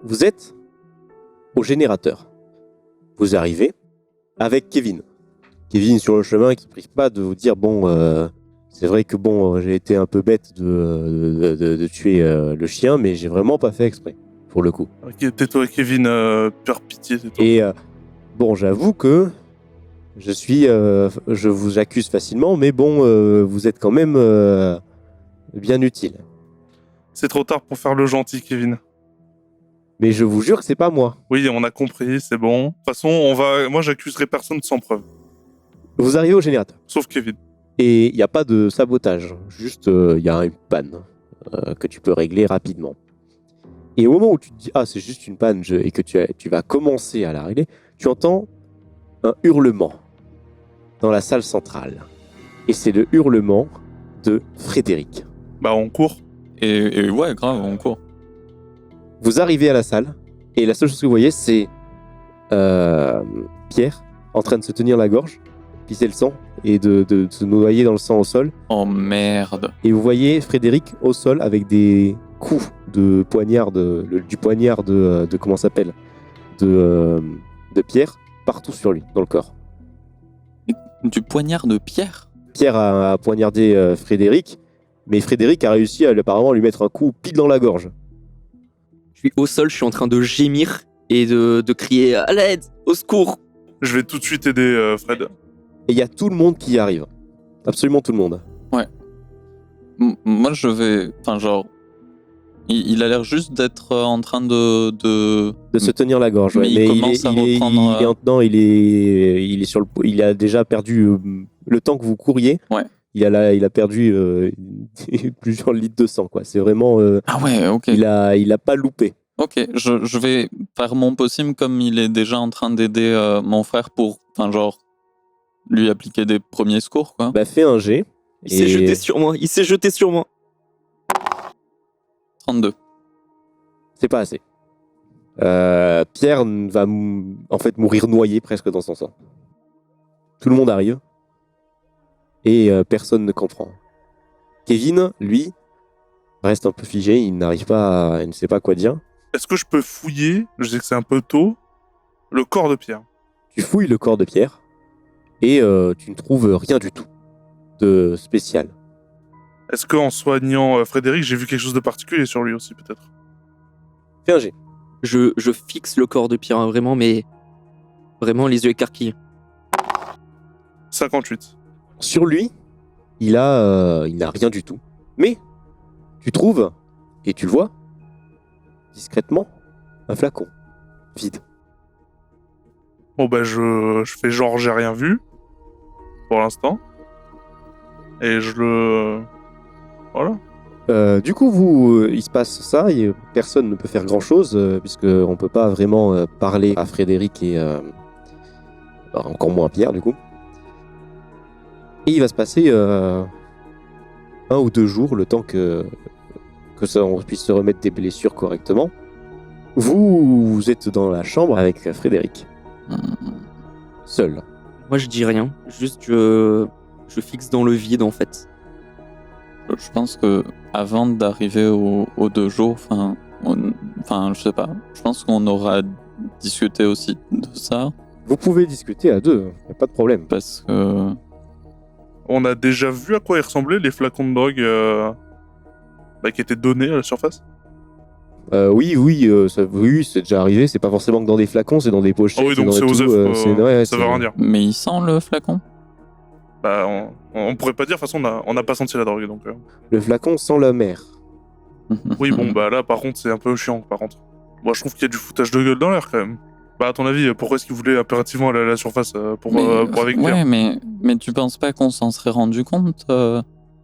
Vous êtes au générateur. Vous arrivez avec Kevin. Kevin sur le chemin qui ne prive pas de vous dire c'est vrai que j'ai été un peu bête de tuer le chien, mais j'ai vraiment pas fait exprès, pour le coup. Ok, tais-toi, Kevin, par pitié, tais-toi. Et j'avoue que je vous accuse facilement, mais vous êtes quand même bien utile. C'est trop tard pour faire le gentil, Kevin. Mais je vous jure que c'est pas moi. Oui, on a compris, c'est bon. De toute façon, moi j'accuserai personne sans preuve. Vous arrivez au générateur. Sauf Kevin. Et il n'y a pas de sabotage, juste il y a une panne que tu peux régler rapidement. Et au moment où tu te dis c'est juste une panne et que tu vas commencer à la régler, tu entends un hurlement dans la salle centrale. Et c'est le hurlement de Frédéric. Bah on court. Et ouais, grave, on court. Vous arrivez à la salle et la seule chose que vous voyez c'est Pierre en train de se tenir la gorge, pisser le sang et de se noyer dans le sang au sol. Oh merde. Et vous voyez Frédéric au sol avec des coups de poignard du poignard de comment ça s'appelle de Pierre partout sur lui dans le corps. Du poignard de Pierre? Pierre a poignardé Frédéric, mais Frédéric a réussi à apparemment lui mettre un coup pile dans la gorge. Je suis au sol, je suis en train de gémir et de crier à l'aide, au secours. Je vais tout de suite aider Fred. Et il y a tout le monde qui y arrive. Absolument tout le monde. Ouais. Moi je vais... Enfin genre... Il a l'air juste d'être en train de se tenir la gorge. Mais ouais. il commence à reprendre... Il a déjà perdu le temps que vous couriez. Ouais. Il a perdu plusieurs litres de sang, quoi. C'est vraiment... Ah ouais, ok. Il a pas loupé. Ok, je vais faire mon possible comme il est déjà en train d'aider mon frère pour, enfin genre, lui appliquer des premiers secours, quoi. Bah fais un jet. Il s'est jeté sur moi. 32. C'est pas assez. Pierre va en fait mourir noyé presque dans son sang. Tout le monde arrive. Et personne ne comprend. Kevin, lui, reste un peu figé, il ne sait pas quoi dire. Est-ce que je peux fouiller, je sais que c'est un peu tôt, le corps de Pierre? Tu fouilles le corps de Pierre et tu ne trouves rien du tout de spécial. Est-ce qu'en soignant Frédéric, j'ai vu quelque chose de particulier sur lui aussi, peut-être? Fais un jet. Je fixe le corps de Pierre, vraiment, mais vraiment les yeux écarquillés. 58. Sur lui, il n'a rien du tout. Mais tu trouves, et tu le vois, discrètement, un flacon vide. Bon bah je fais genre j'ai rien vu, pour l'instant. Et je le... Voilà. Du coup, il se passe ça, et personne ne peut faire grand-chose, puisqu'on ne peut pas vraiment parler à Frédéric et encore moins à Pierre, du coup. Et il va se passer 1 ou 2 jours, le temps que on puisse se remettre des blessures correctement. Vous êtes dans la chambre avec Frédéric. Seul. Moi, je dis rien. Juste, je fixe dans le vide, en fait. Je pense que avant d'arriver aux 2 jours, je sais pas. Je pense qu'on aura discuté aussi de ça. Vous pouvez discuter à 2, y a pas de problème. Parce que... On a déjà vu à quoi ils ressemblaient, les flacons de drogue qui étaient donnés à la surface? Oui, c'est déjà arrivé. C'est pas forcément que dans des flacons, c'est dans des pochettes. Ah oui, donc c'est aux œufs, ça veut rien dire. Mais il sent le flacon? Bah, on pourrait pas dire, de toute façon, on n'a pas senti la drogue, donc... Le flacon sent la mer. Oui, bon, bah là, par contre, c'est un peu chiant, par contre. Moi, je trouve qu'il y a du foutage de gueule dans l'air, quand même. Bah, à ton avis, pourquoi est-ce qu'il voulait impérativement aller à la surface pour avec Pierre? Ouais, mais tu penses pas qu'on s'en serait rendu compte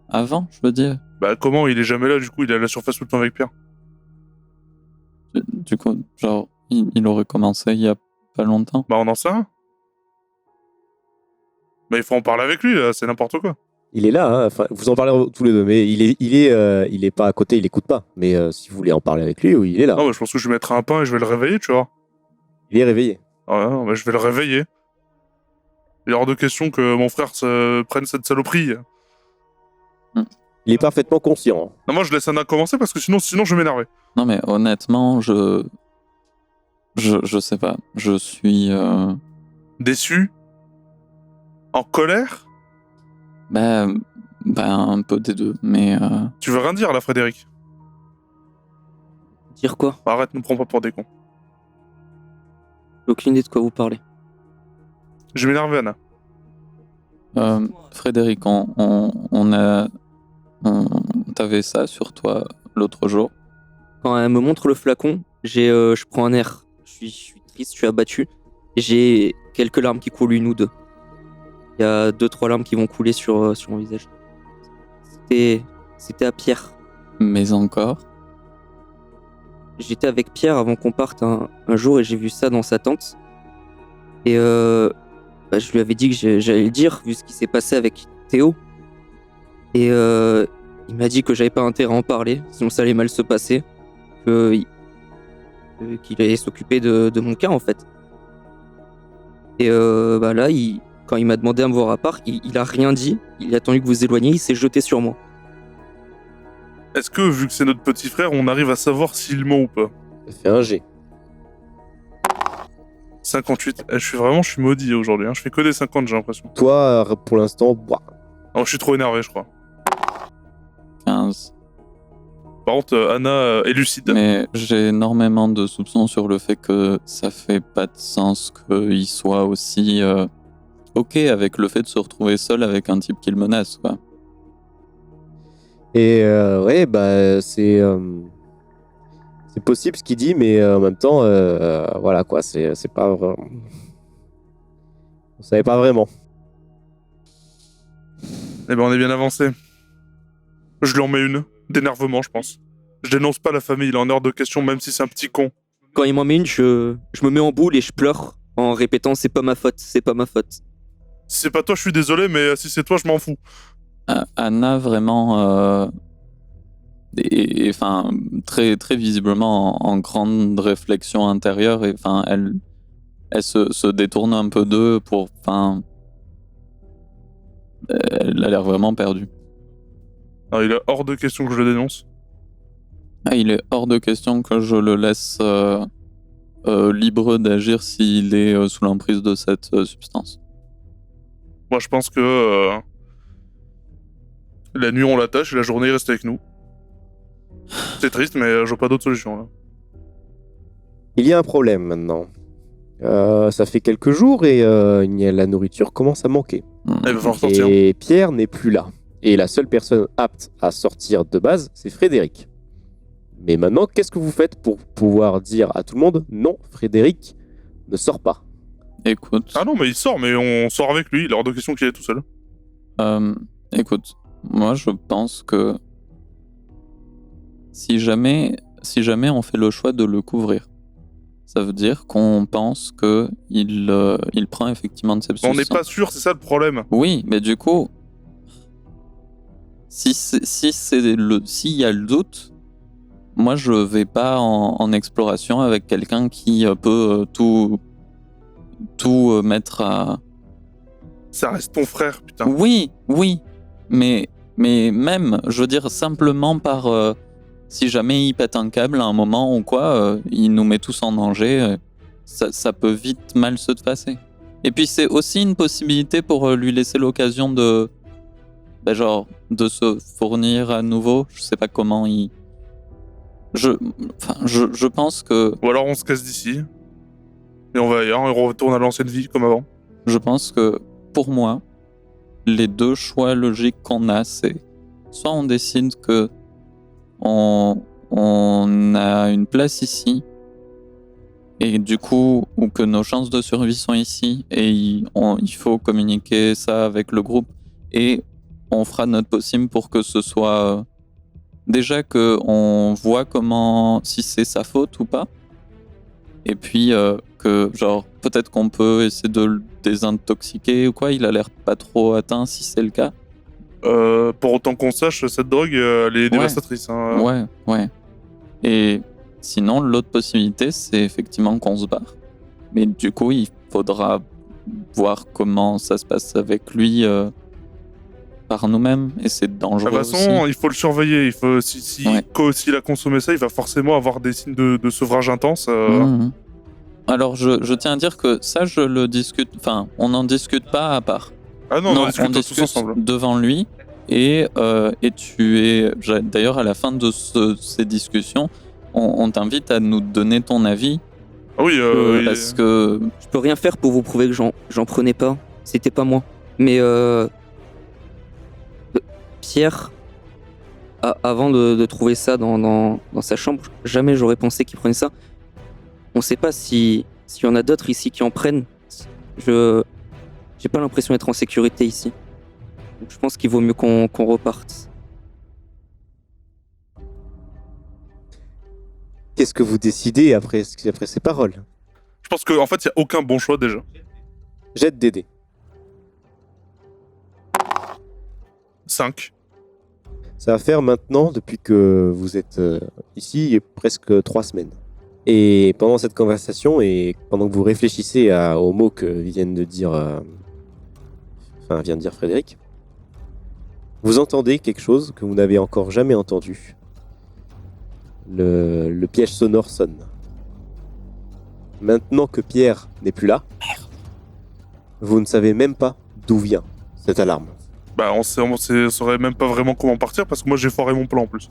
avant, je veux dire? Bah, comment? Il est jamais là, du coup, il est à la surface tout le temps avec Pierre. Du coup, genre, il aurait commencé il y a pas longtemps. Bah, on en sait rien. Bah, il faut en parler avec lui, là, c'est n'importe quoi. Il est là, hein. Enfin, vous en parlez tous les deux, mais il est pas à côté, il écoute pas. Mais si vous voulez en parler avec lui, oui, il est là. Non, mais je pense que je vais mettre un pain et je vais le réveiller, tu vois. Il est réveillé. Ah non, mais je vais le réveiller. Il est hors de question que mon frère prenne cette saloperie. Il est parfaitement conscient. Non, moi je laisse Anna commencer parce que sinon je vais m'énerver. Non mais honnêtement, Je sais pas. Je suis... Déçu? En colère? Bah, un peu des deux, mais... Tu veux rien dire là, Frédéric? Dire quoi? Arrête, nous prends pas pour des cons. J'ai aucune idée de quoi vous parlez. Je vais m'énerver, Anna. Frédéric, t'avais ça sur toi l'autre jour. Quand elle me montre le flacon, je prends un air. Je suis triste, je suis abattu. Et j'ai quelques larmes qui coulent, une ou deux. Il y a 2-3 larmes qui vont couler sur mon visage. C'était à Pierre. Mais encore. J'étais avec Pierre avant qu'on parte un jour et j'ai vu ça dans sa tente. Et je lui avais dit que j'allais le dire, vu ce qui s'est passé avec Théo. Et il m'a dit que j'avais pas intérêt à en parler, sinon ça allait mal se passer. Qu'il allait s'occuper de mon cas, en fait. Et là, quand il m'a demandé à me voir à part, il a rien dit. Il a attendu que vous vous éloigniez, il s'est jeté sur moi. Est-ce que, vu que c'est notre petit frère, on arrive à savoir s'il ment ou pas? Fais un G. 58. Je suis maudit aujourd'hui. Je fais que des 50, j'ai l'impression. Toi, pour l'instant, bah, Oh, je suis trop énervé, je crois. 15. Par contre, Anna est lucide. Mais j'ai énormément de soupçons sur le fait que ça fait pas de sens qu'il soit aussi ok avec le fait de se retrouver seul avec un type qui le menace, quoi. Et ouais, bah c'est possible ce qu'il dit, mais en même temps, voilà quoi, c'est pas vraiment... On savait pas vraiment. Eh ben, on est bien avancé. Je lui en mets une. D'énervement, je pense. Je dénonce pas la famille, il est en hors de question, même si c'est un petit con. Quand il m'en met une, je me mets en boule et je pleure en répétant c'est pas ma faute, c'est pas ma faute. Si c'est pas toi, je suis désolé, mais si c'est toi, je m'en fous. Anna vraiment enfin très très visiblement en grande réflexion intérieure, et enfin elle se détourne un peu d'eux pour, enfin elle a l'air vraiment perdue. Alors, il est hors de question que je le dénonce. Il est hors de question que je le laisse libre d'agir s'il est sous l'emprise de cette substance. Moi, je pense que la nuit, on l'attache et la journée, il reste avec nous. C'est triste, mais je vois pas d'autre solution, là. Il y a un problème maintenant. Ça fait quelques jours et la nourriture commence à manquer. Il va falloir sortir. Et Pierre n'est plus là. Et la seule personne apte à sortir de base, c'est Frédéric. Mais maintenant, qu'est-ce que vous faites pour pouvoir dire à tout le monde, non, Frédéric ne sort pas? Écoute. Ah non, mais il sort, mais on sort avec lui, il est hors de question qu'il est tout seul. Écoute, moi je pense que si jamais on fait le choix de le couvrir, ça veut dire qu'on pense que il prend effectivement de cette substance. On n'est pas sûr, c'est ça le problème. Oui, mais du coup, s'il y a le doute, moi je vais pas en exploration avec quelqu'un qui peut tout mettre à... Ça reste ton frère, putain. Oui, mais même, je veux dire, simplement par... si jamais il pète un câble à un moment ou quoi, il nous met tous en danger, ça peut vite mal se passer. Et puis c'est aussi une possibilité pour lui laisser l'occasion de... de se fournir à nouveau. Je sais pas comment il... Je pense que... Ou alors on se casse d'ici, et on va ailleurs, et on retourne à l'ancienne vie, comme avant. Je pense que, pour moi, les deux choix logiques qu'on a, c'est... Soit on décide que on a une place ici, et du coup, ou que nos chances de survie sont ici, et il faut communiquer ça avec le groupe, et on fera notre possible pour que ce soit... déjà qu'on voit comment... si c'est sa faute ou pas, et puis que, genre, peut-être qu'on peut essayer de le désintoxiquer ou quoi, il a l'air pas trop atteint si c'est le cas. Pour autant qu'on sache, cette drogue, elle est dévastatrice. Hein. Ouais. Et sinon, l'autre possibilité, c'est effectivement qu'on se barre. Mais du coup, il faudra voir comment ça se passe avec lui par nous-mêmes. Et c'est dangereux. De toute façon, aussi. il faut le surveiller. Il faut, s'il a consommé ça, il va forcément avoir des signes de sevrage intense. Alors, je tiens à dire que ça, je le discute. Enfin, on n'en discute pas à part. Ah non, on discute tous discute ensemble. devant lui. Et tu es. D'ailleurs, à la fin de ces discussions, on t'invite à nous donner ton avis. Ah oui, Parce que. Je peux rien faire pour vous prouver que j'en prenais pas. C'était pas moi. Mais Pierre, avant de trouver ça dans sa chambre, jamais j'aurais pensé qu'il prenait ça. On sait pas s'il y en a d'autres ici qui en prennent. J'ai pas l'impression d'être en sécurité ici. Donc je pense qu'il vaut mieux qu'on reparte. Qu'est-ce que vous décidez après ces paroles? je pense qu'en fait, il n'y a aucun bon choix déjà. Jette des dés. 5. Ça va faire maintenant, depuis que vous êtes ici, presque 3 semaines. Et pendant cette conversation, et pendant que vous réfléchissez aux mots que vient de dire Frédéric, vous entendez quelque chose que vous n'avez encore jamais entendu. Le piège sonore sonne. Maintenant que Pierre n'est plus là, vous ne savez même pas d'où vient cette alarme. Bah, on saurait même pas vraiment comment partir parce que moi j'ai foiré mon plan en plus.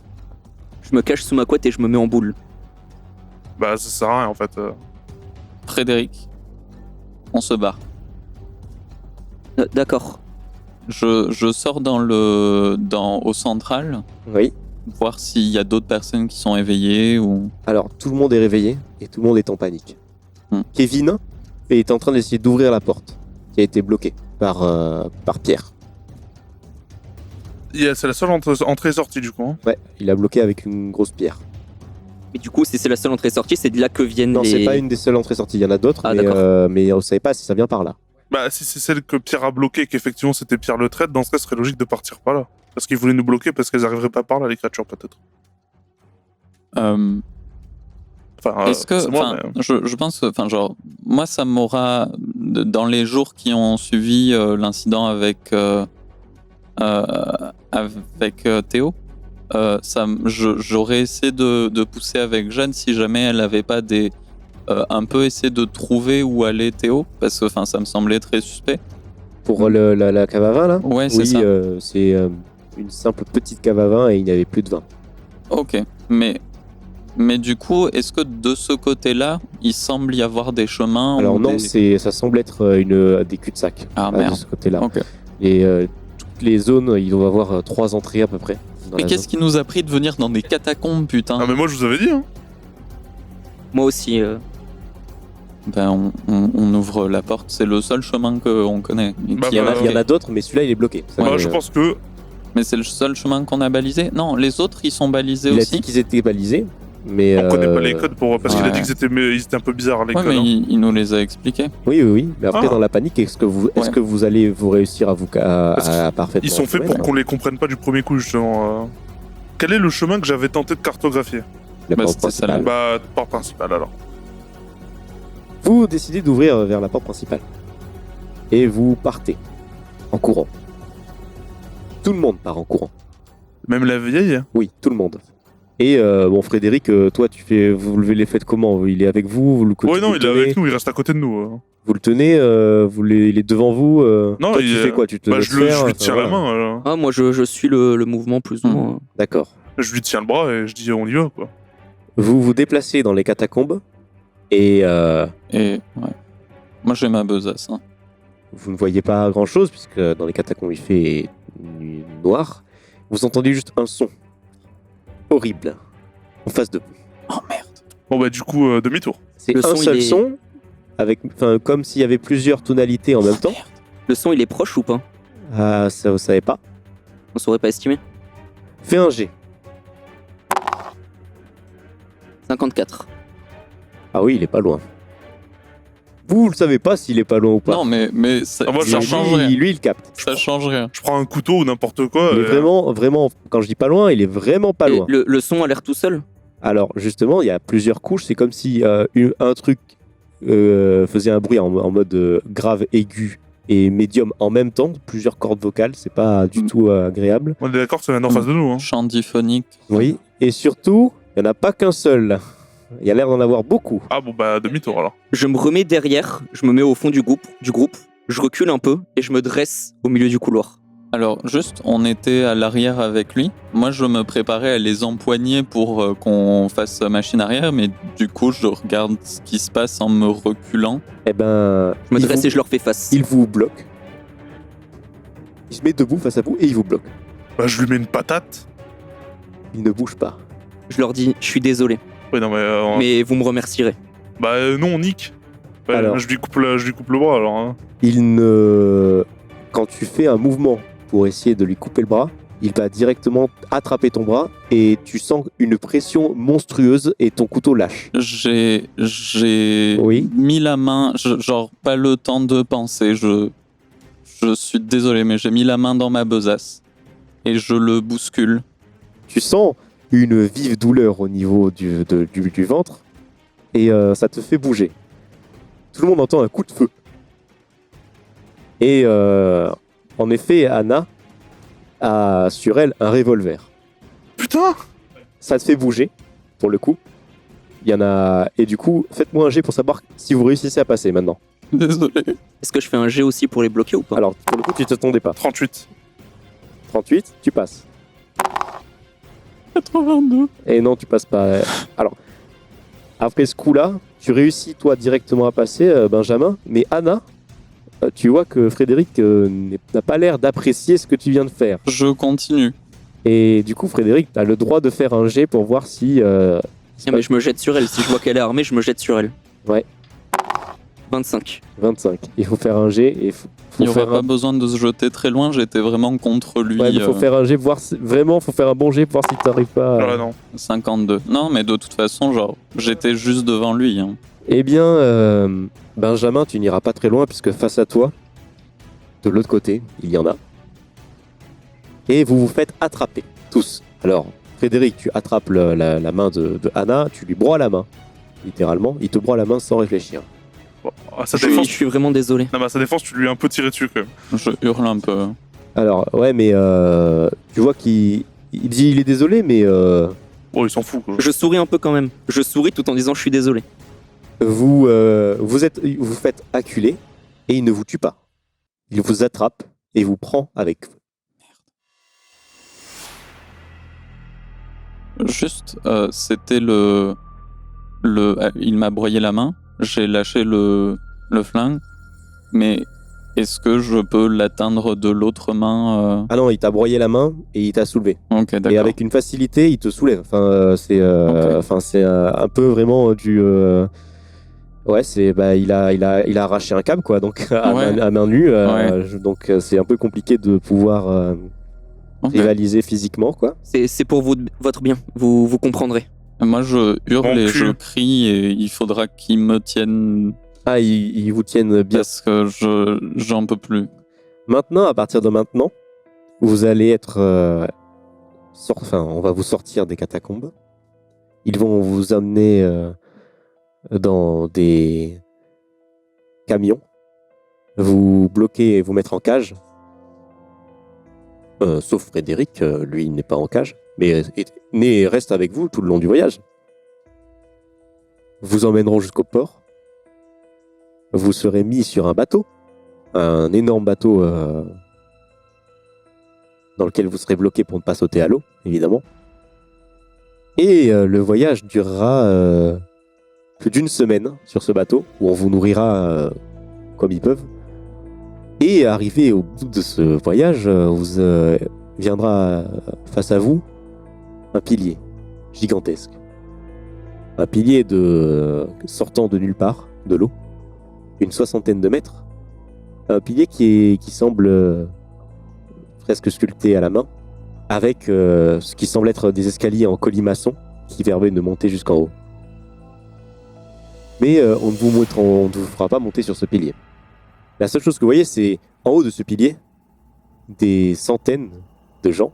Je me cache sous ma couette et je me mets en boule. Bah, ça sert à rien en fait. Frédéric, on se barre. D'accord. Je sors au central, Oui. voir s'il y a d'autres personnes qui sont éveillées ou. Alors, tout le monde est réveillé et tout le monde est en panique. Kevin est en train d'essayer d'ouvrir la porte qui a été bloquée par Pierre. C'est la seule entrée et sortie du coup. Hein. Ouais, il a bloqué avec une grosse pierre. Mais du coup, si c'est la seule entrée-sortie, c'est de là que viennent Non, les... c'est pas une des seules entrées-sorties. Il y en a d'autres, Ah, d'accord. mais on savait pas si ça vient par là. Bah, si c'est celle que Pierre a bloquée, qu'effectivement c'était Pierre le traite, dans ce cas, ce serait logique de partir par là. Parce qu'ils voulaient nous bloquer parce qu'elles arriveraient pas par là, les créatures peut-être. Enfin, Est-ce que, c'est moi, mais... je pense que, moi, ça m'aura, dans les jours qui ont suivi l'incident avec Théo, j'aurais essayé de pousser avec Jeanne si jamais elle n'avait pas un peu essayé de trouver où allait Théo, parce que, ça me semblait très suspect. Pour la cave à vin, là? Ouais, c'est oui, ça. C'est une simple petite cave à vin et il n'y avait plus de vin. Ok, mais du coup, est-ce que de ce côté-là, il semble y avoir des chemins? Alors non, ça semble être des cul-de-sac. Ah de merde. ce côté-là. Ok. Et toutes les zones, ils doivent avoir 3 entrées à peu près. Mais qu'est-ce qui nous a pris de venir dans des catacombes, putain? Ah, mais moi je vous avais dit, hein. Moi aussi. Ben, on ouvre la porte, c'est le seul chemin qu'on connaît. Et Bah, qui est bah, Il y en marqué. a d'autres, mais celui-là, il est bloqué. Ça, Bah, je pense que. Mais c'est le seul chemin qu'on a balisé? Non, les autres, ils sont balisés il a aussi. dit qu'ils étaient balisés, mais... On connaît pas les codes parce qu'il a ouais. dit qu'ils étaient un peu bizarres les Ouais, codes. mais hein. il nous les a expliqués. Oui. Mais après, Ah. dans la panique, est-ce que vous allez vous réussir à parfaitement... Ils sont faits trouver, pour là qu'on les comprenne pas du premier coup justement. Quel est le chemin que j'avais tenté de cartographier? La Bah, porte c'était principale. celle-là. Bah, porte principale alors. Vous décidez d'ouvrir vers la porte principale. Et vous partez. En courant. Tout le monde part en courant. Même la vieille? Oui, tout le monde. Et Frédéric, toi, vous levez les fêtes comment? Il est avec vous, vous le Ouais, non, vous il le est tenez avec nous, il reste à côté de nous. Vous le tenez, il est devant vous. Non, toi, il tu est- fais quoi? Tu te Bah, laisses je lui faire, tiens la voilà. main. Ah, moi, je suis le mouvement plus ou moins. D'accord. Je lui tiens le bras et je dis on y va quoi. Vous vous déplacez dans les catacombes et Et ouais. Moi, j'ai ma besace. Hein. vous ne voyez pas grand-chose puisque dans les catacombes il fait nuit noir. Vous entendez juste un son horrible en face de vous. Oh merde. Bon bah du coup demi-tour. C'est Le un son, seul il est- son comme s'il y avait plusieurs tonalités en même temps. Merde. Le son, il est proche ou pas? Ah, ça vous savez pas. On saurait pas estimer. Fais un G. 54. Ah oui, il est pas loin. Vous le savez pas s'il est pas loin ou pas. Non, mais ça, Ah, moi, ça je- change rien. lui, il capte. Ça change rien. Je prends un couteau ou n'importe quoi. Il est et- vraiment, quand je dis pas loin, il est vraiment pas Et loin. le son a l'air tout seul. Alors justement, il y a plusieurs couches. C'est comme si un truc faisait un bruit en mode grave, aigu et médium en même temps. Plusieurs cordes vocales, c'est pas du tout agréable. On est d'accord, ça vient en face de nous. Hein. Chant diphonique. Oui. Et surtout, il y en a pas qu'un seul. Il y a l'air d'en avoir beaucoup. Ah bon, bah demi-tour alors. Je me remets derrière, je me mets au fond du groupe, je recule un peu et je me dresse au milieu du couloir. Alors, juste, on était à l'arrière avec lui. Moi, je me préparais à les empoigner pour qu'on fasse machine arrière, mais du coup, je regarde ce qui se passe en me reculant. Eh ben, Je me il dresse vous- et je leur fais face. il vous bloque. Il se met debout face à vous et il vous bloque. Bah je lui mets une patate. Il ne bouge pas. Je leur dis, je suis désolé, Ouais, non, mais. mais vous me remercierez. Bah non, on nique. Ouais, Alors. je lui coupe le bras alors. Hein. Il ne... Quand tu fais un mouvement pour essayer de lui couper le bras, il va directement attraper ton bras et tu sens une pression monstrueuse et ton couteau lâche. J'ai Oui. mis la main, genre pas le temps de penser. Je suis désolé, mais j'ai mis la main dans ma besace et je le bouscule. Tu sens une vive douleur au niveau du ventre et ça te fait bouger. Tout le monde entend un coup de feu. Et en effet, Anna a sur elle un revolver. Putain. Ça te fait bouger, pour le coup. Il y en a... Et du coup, faites-moi un jet pour savoir si vous réussissez à passer maintenant. Désolé. Est-ce que je fais un jet aussi pour les bloquer ou pas? Alors, pour le coup, tu t'attendais pas. 38. 38, tu passes. 82. Et non, tu passes pas. Alors, après ce coup-là, tu réussis toi directement à passer, Benjamin. Mais Anna, tu vois que Frédéric n'a pas l'air d'apprécier ce que tu viens de faire. Je continue. Et du coup, Frédéric, tu as le droit de faire un jet pour voir si... Tiens, mais je me jette sur elle. Si je vois qu'elle est armée, je me jette sur elle. Ouais. 25. 25. Il faut faire un jet et faut Il n'y aura faire pas un... besoin de se jeter très loin, j'étais vraiment contre lui. Ouais, mais faut faire un jet pour voir si... Vraiment, faut faire un bon jet pour voir si t'arrives pas... Ah non. 52. Non, mais de toute façon, genre, j'étais juste devant lui. Hein. Eh bien, Benjamin, tu n'iras pas très loin puisque face à toi, de l'autre côté, il y en a. Et vous vous faites attraper, tous. Alors, Frédéric, tu attrapes la main de Anna, tu lui broies la main, littéralement. Il te broie la main sans réfléchir. Bon, à sa Je défense. suis vraiment désolé. Non, mais à sa défense, tu lui as un peu tiré dessus quand même. Je hurle un peu. Alors, ouais, mais tu vois qu'il dit il est désolé, mais Oh, il s'en fout quoi. Je souris un peu quand même. Je souris tout en disant je suis désolé. vous faites acculer et il ne vous tue pas. Il vous attrape et vous prend avec vous. Juste, c'était il m'a broyé la main, j'ai lâché le flingue, mais est-ce que je peux l'atteindre de l'autre main Ah non, il t'a broyé la main et il t'a soulevé. Ok, Et d'accord. avec une facilité, il te soulève. Enfin, c'est un peu vraiment du. Ouais, il a arraché un câble quoi, donc Ouais. à main nue. Ouais. Donc c'est un peu compliqué de pouvoir Ok. rivaliser physiquement quoi. C'est pour votre bien. Vous comprendrez. Moi, je hurle Mon et cul. je crie et il faudra qu'il me tienne Ah, ils vous tiennent bien. parce que j'en peux plus. Maintenant, à partir de maintenant, vous allez être. On va vous sortir des catacombes. Ils vont vous amener dans des camions, vous bloquer et vous mettre en cage. Sauf Frédéric, lui, il n'est pas en cage, mais reste avec vous tout le long du voyage. Vous emmèneront jusqu'au port. Vous serez mis sur un bateau, un énorme bateau dans lequel vous serez bloqué pour ne pas sauter à l'eau, évidemment. Et le voyage durera plus d'une semaine sur ce bateau, où on vous nourrira comme ils peuvent. Et arrivé au bout de ce voyage, viendra face à vous un pilier gigantesque. Un pilier sortant de nulle part, de l'eau, une 60aine de mètres. Un pilier qui semble presque sculpté à la main, avec ce qui semble être des escaliers en colimaçon qui permettent de monter jusqu'en haut. Mais on ne vous fera pas monter sur ce pilier. La seule chose que vous voyez, c'est en haut de ce pilier, des centaines de gens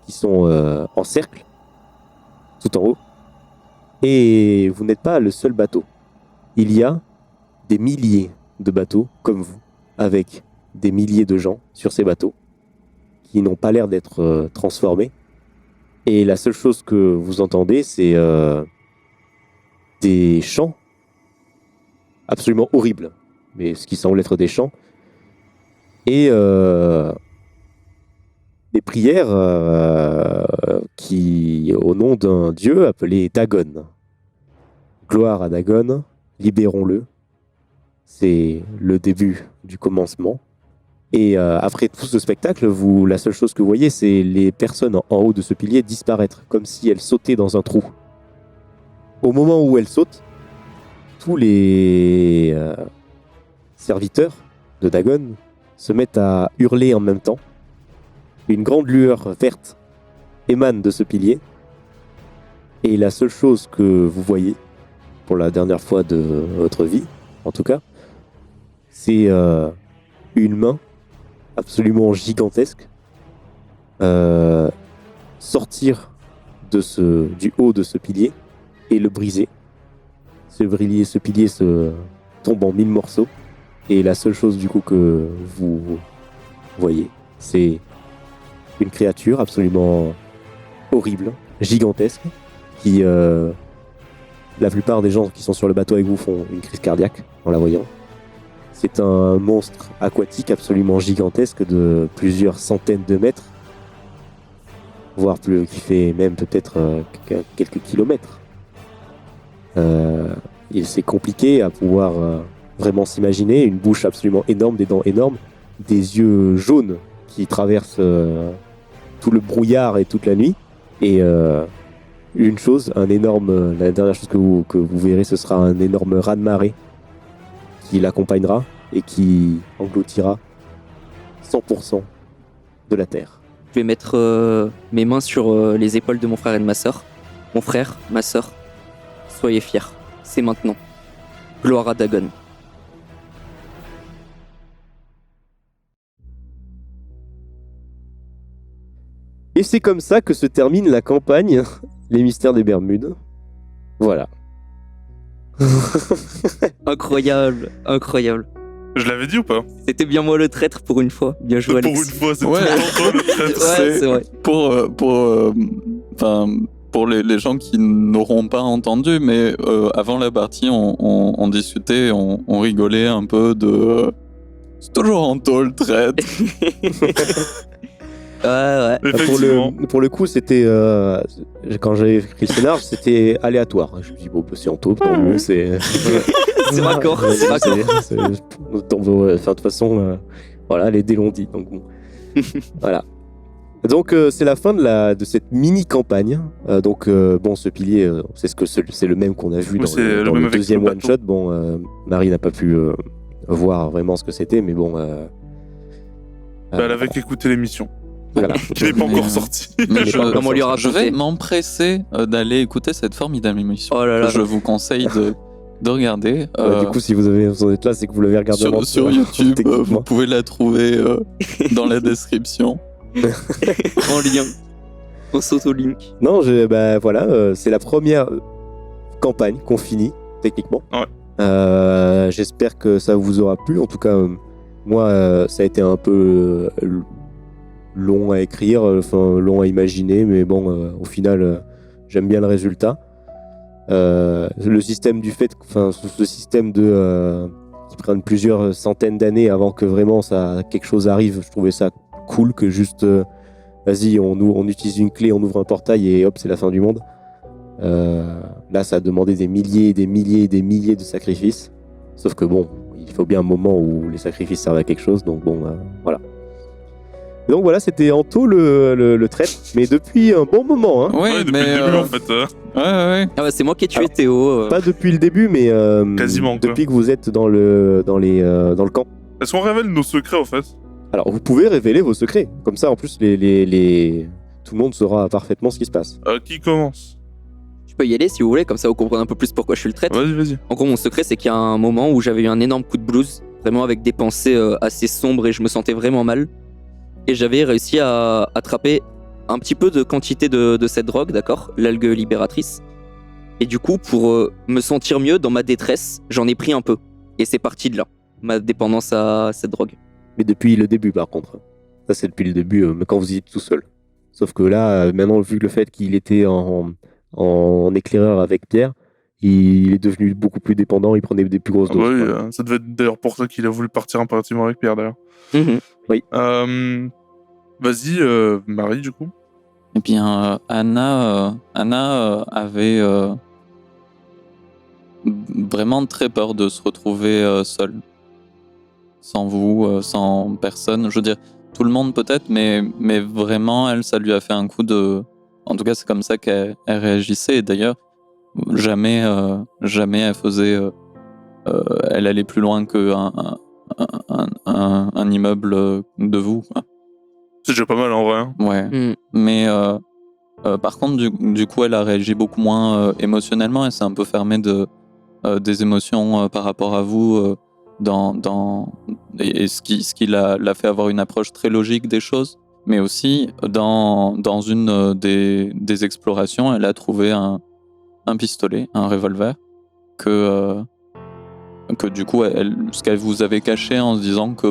qui sont en cercle, tout en haut. Et vous n'êtes pas le seul bateau. Il y a des milliers de bateaux comme vous, avec des milliers de gens sur ces bateaux, qui n'ont pas l'air d'être transformés. Et la seule chose que vous entendez, c'est des chants absolument horribles, mais ce qui semble être des chants, et des prières qui, au nom d'un dieu appelé Dagon. Gloire à Dagon, libérons-le. C'est le début du commencement. Et après tout ce spectacle, la seule chose que vous voyez, c'est les personnes en haut de ce pilier disparaître, comme si elles sautaient dans un trou. Au moment où elles sautent, tous les serviteurs de Dagon se mettent à hurler en même temps. Une grande lueur verte émane de ce pilier. Et la seule chose que vous voyez, pour la dernière fois de votre vie, en tout cas, c'est une main absolument gigantesque sortir du haut de ce pilier et le briser. Ce pilier se tombe en 1000 morceaux. Et la seule chose du coup que vous voyez, c'est une créature absolument horrible, gigantesque, qui la plupart des gens qui sont sur le bateau avec vous font une crise cardiaque en la voyant. C'est un monstre aquatique absolument gigantesque de plusieurs centaines de mètres, voire plus, qui fait même peut-être quelques kilomètres. C'est compliqué à pouvoir vraiment s'imaginer. Une bouche absolument énorme, des dents énormes, des yeux jaunes qui traversent tout le brouillard et toute la nuit. Et une chose, la dernière chose que vous verrez, ce sera un énorme raz-de-marée qui l'accompagnera et qui engloutira 100% de la Terre. Je vais mettre mes mains sur les épaules de mon frère et de ma sœur. Mon frère, ma sœur, soyez fiers. C'est maintenant. Gloire à Dagon. Et c'est comme ça que se termine la campagne Les Mystères des Bermudes. Voilà. Incroyable, incroyable. Je l'avais dit ou pas? C'était bien moi le traître pour une fois. Bien joué, Pour Alex. une fois, c'est Ouais. tout le temps toi le traître. Ouais, c'est vrai. Pour les gens qui n'auront pas entendu, mais avant la partie, on discutait, on rigolait un peu de... c'est toujours Anto le traître. Ouais. Effectivement. Pour le coup, c'était quand j'avais écrit le scénar, c'était aléatoire. Je me dis bon, c'est en taupe, tant mieux. C'est raccord, c'est raccord. De toute façon, voilà, les dés l'ont dit. Donc bon, voilà. Donc c'est la fin de cette mini campagne. Bon, ce pilier, c'est le même qu'on a vu Oui, dans c'est le le même avec deuxième le one bateau. shot. Bon, Marie n'a pas pu voir vraiment ce que c'était, mais bon. Elle avait qu'écouté l'émission, Voilà. qui n'est pas Mais, encore sortie. Mais Comment lui je raconter vais m'empresser d'aller écouter cette formidable émission. Oh là là. Je vous conseille de regarder. Du coup, si vous en êtes là, c'est que vous l'avez regardé avant. sur YouTube, techniquement. vous pouvez la trouver dans la description. En lien. On saute au link. Non, voilà, c'est la première campagne qu'on finit, techniquement. Ouais. J'espère que ça vous aura plu. En tout cas, moi, ça a été un peu long à écrire, long à imaginer, mais bon, au final, j'aime bien le résultat. Le système du fait, ce système de qui prennent plusieurs centaines d'années avant que vraiment quelque chose arrive, je trouvais ça cool que juste vas-y, on utilise une clé, on ouvre un portail et hop, c'est la fin du monde. Là, ça a demandé des milliers et des milliers et des milliers de sacrifices. Sauf que bon, il faut bien un moment où les sacrifices servent à quelque chose, donc bon, voilà. Donc voilà, c'était Anto le traître, mais depuis un bon moment, hein. Ouais, depuis le début en fait. Ouais. Ah bah c'est moi qui ai tué Alors, Théo. Pas depuis le début, mais Quasiment, quoi. depuis que vous êtes dans le camp. Est-ce qu'on révèle nos secrets en fait? Alors, vous pouvez révéler vos secrets. Comme ça, en plus, tout le monde saura parfaitement ce qui se passe. Qui commence? Je peux y aller si vous voulez, comme ça vous comprenez un peu plus pourquoi je suis le traître. Vas-y. En gros, mon secret, c'est qu'il y a un moment où j'avais eu un énorme coup de blues, vraiment avec des pensées assez sombres et je me sentais vraiment mal. Et j'avais réussi à attraper un petit peu de quantité de cette drogue, d'accord, l'algue libératrice. Et du coup, pour me sentir mieux dans ma détresse, j'en ai pris un peu. Et c'est parti de là, ma dépendance à cette drogue. Mais depuis le début, par contre. Ça, c'est depuis le début, mais quand vous y êtes tout seul. Sauf que là, maintenant, vu le fait qu'il était en éclaireur avec Pierre, il est devenu beaucoup plus dépendant, il prenait des plus grosses Ah bah doses. oui, quoi. ça devait être d'ailleurs pour ça qu'il a voulu partir impérativement avec Pierre d'ailleurs. Mhm. Vas-y, Marie, du coup. Eh bien, Anna avait vraiment très peur de se retrouver seule. Sans vous, sans personne. Je veux dire, tout le monde peut-être, mais vraiment, elle, ça lui a fait un coup de... En tout cas, c'est comme ça qu'elle réagissait. Et d'ailleurs, jamais elle faisait... elle allait plus loin qu'un un immeuble de vous, quoi. C'est déjà pas mal en vrai. Hein. Ouais. Mhm. Mais par contre, du coup, elle a réagi beaucoup moins émotionnellement. Elle s'est un peu fermée des émotions par rapport à vous et ce qui l'a fait avoir une approche très logique des choses. Mais aussi, dans une des explorations, elle a trouvé un pistolet, un revolver, que du coup, ce qu'elle vous avait caché en se disant que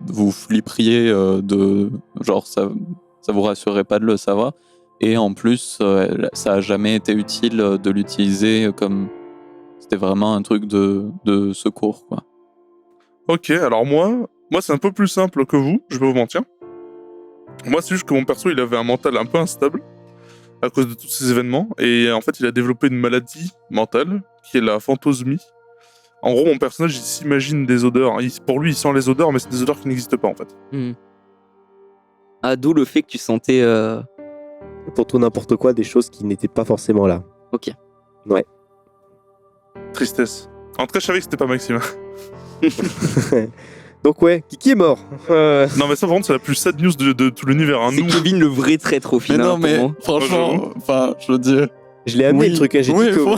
vous flipperiez genre ça vous rassurerait pas de le savoir. Et en plus, ça a jamais été utile de l'utiliser comme... C'était vraiment un truc de secours, quoi. Ok, alors moi c'est un peu plus simple que vous, je vais vous mentir. Moi c'est juste que mon perso il avait un mental un peu instable à cause de tous ces événements et en fait il a développé une maladie mentale qui est la phantosmie. En gros mon personnage il s'imagine des odeurs, pour lui il sent les odeurs mais c'est des odeurs qui n'existent pas en fait. Mhm. Ah, d'où le fait que tu sentais... Pour tout n'importe quoi, des choses qui n'étaient pas forcément là. Ok. Tristesse. En tout cas je savais que c'était pas Maxime. Donc ouais, Kiki est mort. Non mais ça par contre c'est la plus sad news de tout l'univers. Hein. C'est Nous, Kevin le vrai traître au Mais final. non, mais pour moi. franchement, enfin, je veux dire... Je l'ai amené Oui. le truc, hein, j'ai Oui, dit que faut-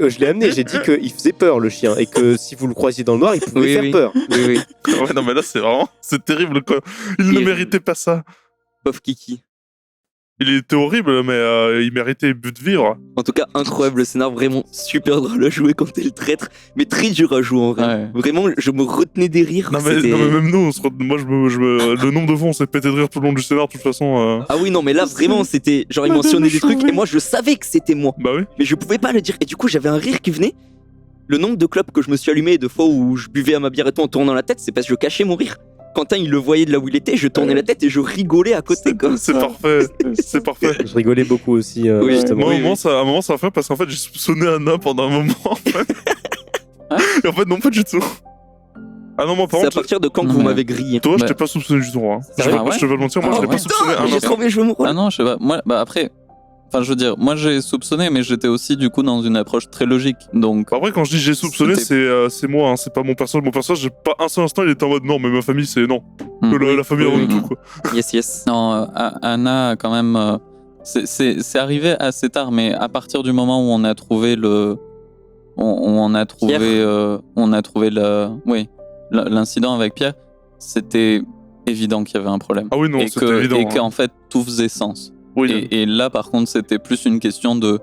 je l'ai amené, j'ai dit qu'il faisait peur le chien et que si vous le croisiez dans le noir, il pouvait Oui, faire oui. peur. Oui, oui. ouais, non mais là c'est terrible quoi. Il ne méritait pas ça. Pauvre Kiki. Il était horrible mais il méritait but de vivre. En tout cas, incroyable le scénar, vraiment super drôle à jouer quand t'es le traître, mais très dur à jouer en vrai. Ouais. Vraiment, je me retenais des rires. Non mais, c'était- non, mais même nous, moi le nombre de fois on s'est pété de rire tout le long du scénar de toute façon. Ah oui, non, mais là vraiment, c'était genre il mentionnait des trucs et moi je savais que c'était moi, Bah oui. mais je pouvais pas le dire. Et du coup, j'avais un rire qui venait. Le nombre de clopes que je me suis allumé et de fois où je buvais à ma bière et tout en tournant la tête, c'est parce que je cachais mon rire. Quentin, il le voyait de là où il était, je tournais la tête et je rigolais à côté quoi. C'est parfait, c'est parfait. Je rigolais beaucoup aussi, Oui, justement. Moi, oui, à un moment, ça a fait parce qu'en fait, j'ai soupçonné Anna pendant un moment. En fait. Et en fait, non, pas du tout. Ah non, moi, par C'est à contre, partir de quand que Non, vous mais- m'avez grillé. toi, je Bah- t'ai pas soupçonné du tout. Hein. Sérieux Je vais pas le mentir, moi, Ah je l'ai ouais. pas soupçonné un Putain, j'ai instant. trop bien joué mon rôle. Ah non, je sais pas. Moi, après... Enfin, je veux dire, moi j'ai soupçonné, mais j'étais aussi du coup dans une approche très logique. Donc, Après, quand je dis j'ai soupçonné, c'est moi, hein, c'est pas mon personnage. Mon personnage, j'ai pas un seul instant, il était en mode non, mais ma famille, c'est non. Hmm. La famille avant Oui, tout, oui. quoi. Yes. non, Anna, quand même, c'est arrivé assez tard, mais à partir du moment où on a trouvé on a trouvé, l'incident avec Pierre, c'était évident qu'il y avait un problème. Ah oui, non, et c'était évident. et hein. qu'en fait, tout faisait sens. Oui, Et là, par contre, c'était plus une question de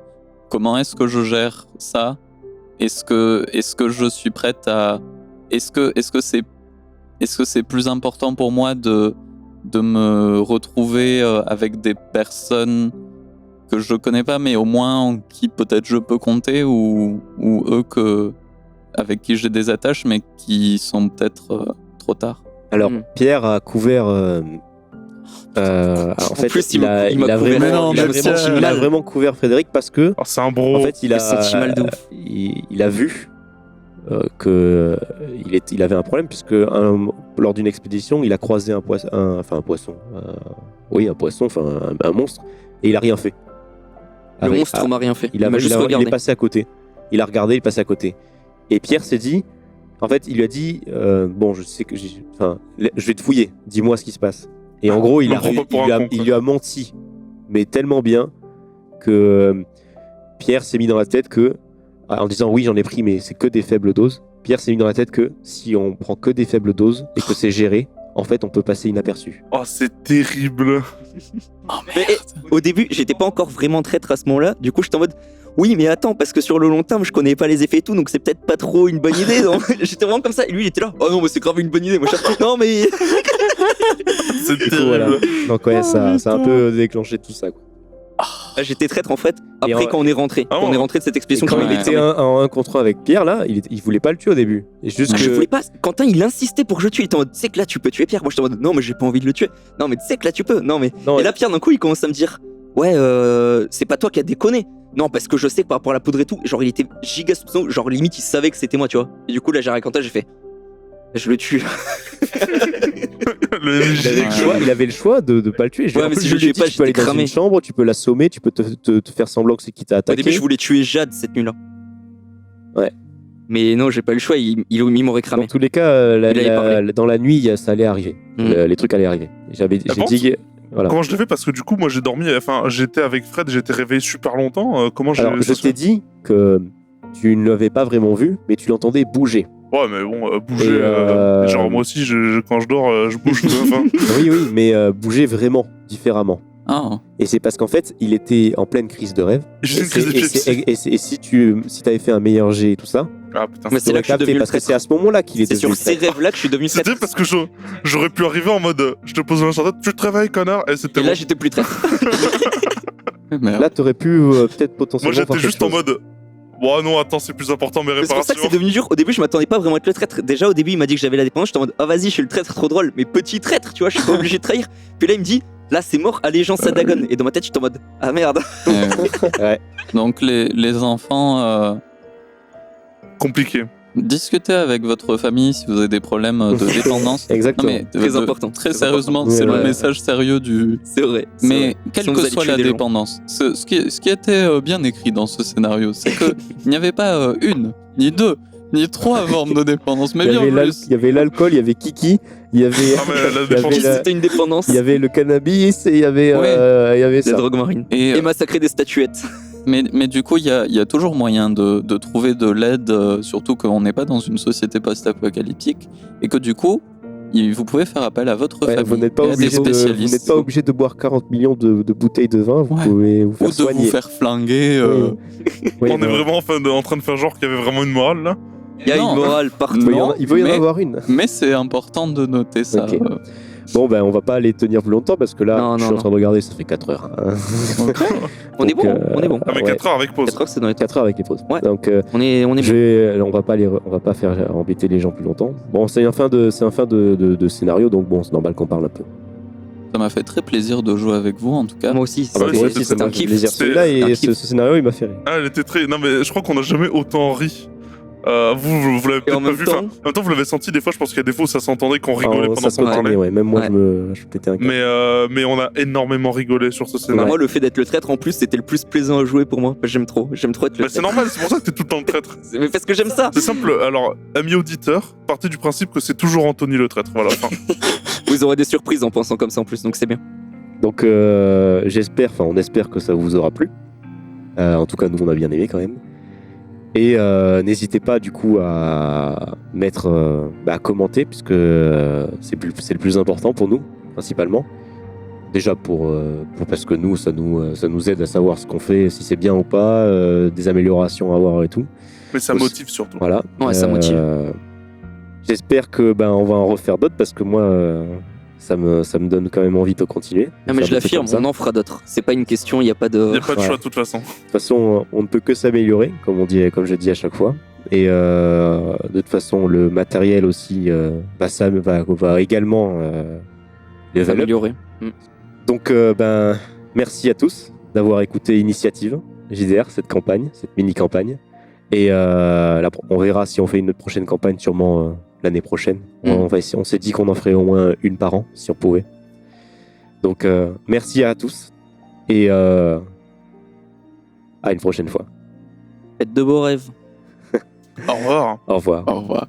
comment est-ce que je gère ça. Est-ce que je suis prête à... Est-ce que c'est plus important pour moi de me retrouver avec des personnes que je connais pas, mais au moins en qui peut-être je peux compter, ou eux avec qui j'ai des attaches, mais qui sont peut-être trop tard. Alors, Mm. Pierre a couvert. En fait, plus, il a il m'a couvert. vraiment, Mais non, il a mais vraiment- Pierre. il a vraiment couvert Frédéric parce que, Ah, c'est un bro. en fait, il a J'ai senti mal de ouf. il a vu que il avait un problème puisque lors d'une expédition, il a croisé un poisson, un monstre, et il a rien fait. Le Avec- monstre m'a rien fait. il m'a juste regardé. est passé à côté. Il a regardé, il est passé à côté. Et Pierre s'est dit, en fait, il lui a dit, bon, je sais que je vais te fouiller. Dis-moi ce qui se passe. Et en gros, me prends pas pour un con, il lui a menti, mais tellement bien que Pierre s'est mis dans la tête que, en disant oui, j'en ai pris, mais c'est que des faibles doses. Pierre s'est mis dans la tête que si on prend que des faibles doses et que c'est géré, en fait, on peut passer inaperçu. Oh, c'est terrible. Oh Mais, au début, j'étais pas encore vraiment traître à ce moment-là. Du coup, j'étais en mode oui, mais attends, parce que sur le long terme, je connais pas les effets et tout, donc c'est peut-être pas trop une bonne idée. Non j'étais vraiment comme ça. Et lui, il était là. Oh non, mais c'est grave une bonne idée. Moi, je suis non, mais. C'est Du coup, terrible. voilà. Donc ouais, ça a un peu déclenché tout ça, quoi. Là, j'étais traître en fait. Et Après, en- quand on est rentré, Ah quand on ouais. est rentré de cette Et expédition, quand quand il il était en 1 contre 1 avec Pierre, là, il voulait pas le tuer au début. Et juste Je que. voulais pas. Quentin, il insistait pour que je le tue. Il était en mode, tu sais que là, tu peux tuer Pierre. Moi, j'étais en mode, non, mais j'ai pas envie de le tuer. Non, mais tu sais que là, tu peux. Non, mais. Non, Et là, Pierre, d'un coup, il commence à me dire, ouais, c'est pas toi qui as déconné. Non, parce que je sais que par rapport à la poudre et tout, genre, il était giga soupçonneux. Genre, limite, il savait que c'était moi, tu vois. Et du coup, là, j'ai regardé Quentin, j'ai fait, je le tue. Le il avait le choix, il avait le choix de pas le tuer. Ouais, En mais plus, si je je lui ai le tuais dit, pas, tu peux aller j'étais dans cramé. une chambre, tu peux l'assommer, tu peux te faire semblant que c'est qui t'a Au attaqué. début, je voulais tuer Jade cette nuit-là. Ouais. Mais non, j'ai pas eu le choix, il m'aurait Dans cramé. tous les cas, Il avait parlé. dans la nuit, ça allait arriver. Mm. Les trucs allaient arriver. J'ai pense dit. Voilà. Comment je l'ai fait? Parce que du coup, moi, j'ai dormi, enfin, j'étais avec Fred, j'étais réveillé super longtemps. Comment j'ai. Alors, je t'ai dit que tu ne l'avais pas vraiment vu, mais tu l'entendais bouger. Ouais, mais bon, bouger. Et, Genre, moi aussi, quand je dors, je bouge. Enfin, Oui, mais bouger vraiment différemment. Ah, Et c'est parce qu'en fait, il était en pleine crise de rêve. j'ai une crise de épilepsie. Et si tu avais fait un meilleur jet et tout ça, Ah putain. Mais tu c'est là aurais que je suis capté, devenu le parce que traître. c'est à ce moment-là qu'il est C'est devenu sur ces le traître. rêves-là que je suis devenu C'était traître. parce que j'aurais pu arriver en mode je te pose un sur la tête, tu te réveilles, connard, et c'était Et bon. là, j'étais plus traître. merde. Là, t'aurais pu peut-être potentiellement. Moi, j'étais faire quelque juste en chose. mode. Bon, non, attends, c'est plus important mes Mais c'est pour ça que réparations. c'est devenu dur. Au début, je m'attendais pas vraiment à être le traître. Déjà, au début, il m'a dit que j'avais la dépendance. J'étais en mode, ah vas-y, je suis le traître, trop drôle. Mais petit traître, tu vois, je suis pas obligé de trahir. Puis là, il me dit, là, c'est mort, allégeance à Dagon. Et dans ma tête, j'étais en mode, ah merde. Ouais. Donc les enfants, Compliqué. discutez avec votre famille si vous avez des problèmes de dépendance. Non Exactement. mais Très important. Très Très sérieusement, important. c'est Ouais, le ouais. message sérieux du. C'est vrai. c'est Mais vrai. quelle Sinon, que vous allez soit tuer la des gens. dépendance, ce qui était bien écrit dans ce scénario, c'est que il n'y avait pas une, ni deux, ni trois formes de dépendance, mais Il y bien avait plus. il y avait l'alcool, il y avait Kiki, il y avait, Ah, mais la il y dépendance. avait, la- C'était une dépendance. il y avait le cannabis et il y avait, Ouais. il y avait Des ça. drogues marines. Et, Et massacrer des statuettes. mais du coup, il y a toujours moyen de trouver de l'aide, surtout qu'on n'est pas dans une société post-apocalyptique, et que du coup, vous pouvez faire appel à votre Ouais, famille vous n'êtes pas et à des obligé vous spécialistes. n'êtes pas obligé de boire 40 millions de bouteilles de vin, vous Ouais. pouvez vous faire Ou de soigner. vous faire flinguer. Oui, On est voilà. vraiment en train de faire genre qu'il y avait vraiment une morale là. Il y a Non. une morale partout. Il peut y en mais- avoir une. Mais c'est important de noter ça. Ok. Bon, ben, on va pas les tenir plus longtemps parce que là, Non, je non, suis en non. train de regarder, ça fait 4 heures. On est Donc, bon, on est bon. Avec ouais. 4 heures avec pause. 4 heures, c'est dans les temps. 4 heures avec les pauses. Ouais. Donc, On est bon. on va pas faire embêter les gens plus longtemps. Bon, c'est un fin de scénario, donc bon, c'est normal qu'on parle un peu. Ça m'a fait très plaisir de jouer avec vous, en tout cas. Moi aussi. Ah bah, Ouais, moi c'était aussi, ça très m'a un fait kiff. plaisir. C'était Celui-là, et un ce kiff. scénario, il m'a fait rire. Ah, elle était très. Non, mais je crois qu'on n'a jamais autant ri. Vous l'avez Et peut-être en pas même vu. temps- Enfin, en même temps, vous l'avez senti des fois. Je pense qu'il y a des fois où ça s'entendait qu'on rigolait Ah, pendant ça qu'on parlait. s'entendait, ouais. Même moi, Ouais. je pétais un câble. Mais on a énormément rigolé sur ce scénario. Moi, le fait d'être le traître, en plus, c'était le plus plaisant à jouer pour moi. J'aime trop être le Bah, c'est traître. normal, c'est pour ça que t'es tout le temps le traître. Mais parce que j'aime ça. C'est simple, alors, amis auditeurs, partez du principe que c'est toujours Anthony le traître. Voilà, fin. Vous aurez des surprises en pensant comme ça en plus, donc c'est bien. Donc, on espère que ça vous aura plu. En tout cas, nous, on a bien aimé quand même. Et n'hésitez pas du coup à mettre, à commenter, puisque c'est le plus important pour nous, principalement. Déjà parce que nous, ça nous aide à savoir ce qu'on fait, si c'est bien ou pas, des améliorations à avoir et tout. Mais ça Aussi. motive surtout. Voilà. Ouais, ça motive. J'espère que on va en refaire d'autres parce que moi, ça me donne quand même envie de continuer. Non, mais Faire je des l'affirme, trucs comme ça. on en fera d'autres. C'est pas une question, il n'y a pas Il de. n'y a pas de Ouais. choix de toute façon. De toute façon, on ne peut que s'améliorer, comme je dis à chaque fois. Et de toute façon, le matériel aussi ça va également level up. S'améliorer. Donc, merci à tous d'avoir écouté Initiative JDR, cette campagne, cette mini-campagne. Et on verra si on fait une prochaine campagne, sûrement l'année prochaine. On s'est dit qu'on en ferait au moins une par an, si on pouvait. Donc, merci à tous. Et à une prochaine fois. Faites de beaux rêves. Au revoir. Au revoir. Au revoir.